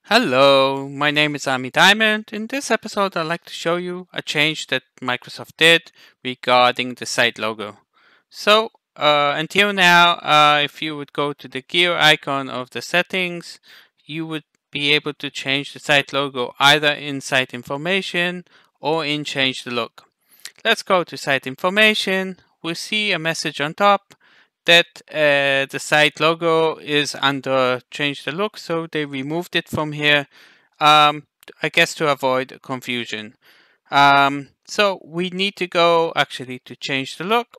Hello, my name is Ami Diamond. In this episode, I'd like to show you a change that Microsoft did regarding the site logo. Until now, if you would go to the gear icon of the settings, you would be able to change the site logo either in site information or in change the look. Let's go to site information. We'll see a message on top that the site logo is under change the look, so they removed it from here, I guess to avoid confusion. So we need to go actually to change the look,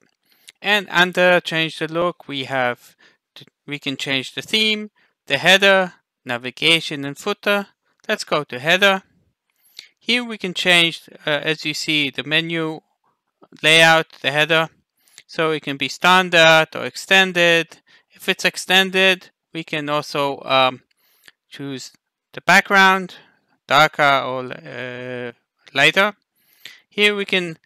and under change the look we can change the theme, the header, navigation and footer. Let's go to header. Here we can change, as you see, the menu layout, the header. So it can be standard or extended. If it's extended, we can also choose the background, darker or lighter. Here we can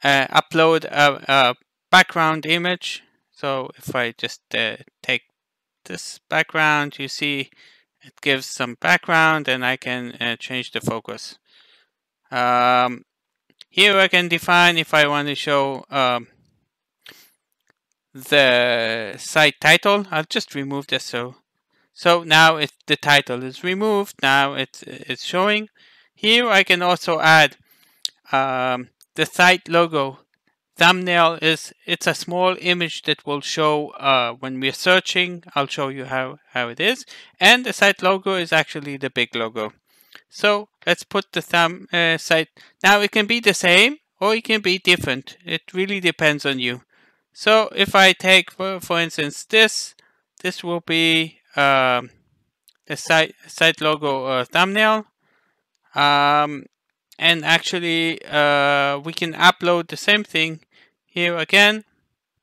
upload a background image. So if I just take this background, you see it gives some background and I can change the focus. Here I can define if I want to show the site title. I'll just remove this. So now the title is removed. Now it's showing. Here I can also add the site logo. Thumbnail it's a small image that will show when we're searching. I'll show you how it is. And the site logo is actually the big logo. So let's put the site. Now it can be the same or it can be different. It really depends on you. So if I take, for instance, this will be the site logo thumbnail. And actually, we can upload the same thing here again.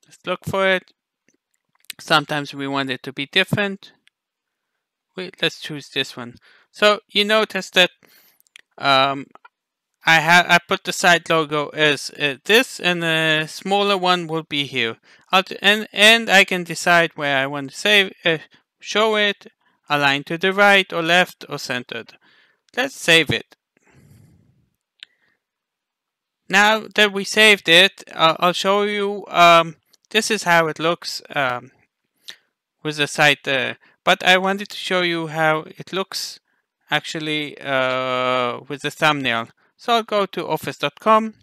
Let's look for it. Sometimes we want it to be different. Let's choose this one. So you notice that I put the site logo as this, and a smaller one will be here. And I can decide where I want to show it, align to the right or left or centered. Let's save it. Now that we saved it, I'll show you. This is how it looks with the site. But I wanted to show you how it looks actually with the thumbnail. So I'll go to office.com,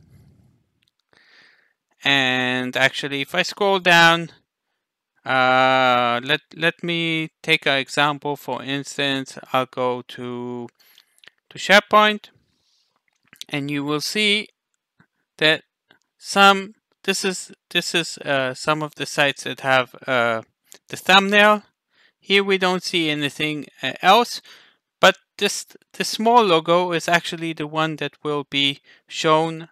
and actually if I scroll down, let me take an example. For instance, I'll go to SharePoint, and you will see that this is some of the sites that have the thumbnail. Here we don't see anything else. But the small logo is actually the one that will be shown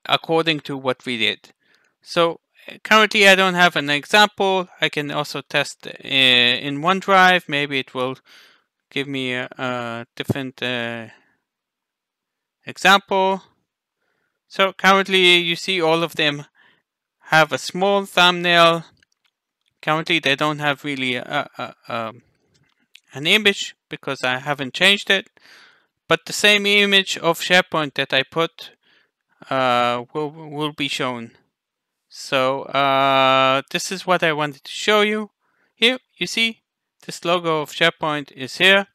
according to what we did. So currently I don't have an example. I can also test in OneDrive. Maybe it will give me a different example. So currently you see all of them have a small thumbnail. Currently they don't have really an image because I haven't changed it, but the same image of SharePoint that I put will be shown. So this is what I wanted to show you. Here you see this logo of SharePoint is here.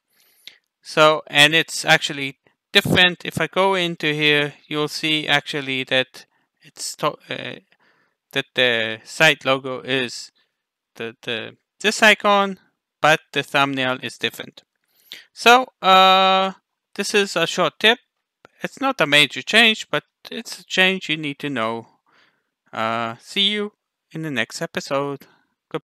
So, and it's actually different. If I go into here, you'll see actually that it's that the site logo is this icon, but the thumbnail is different. So this is a short tip. It's not a major change, but it's a change you need to know. See you in the next episode.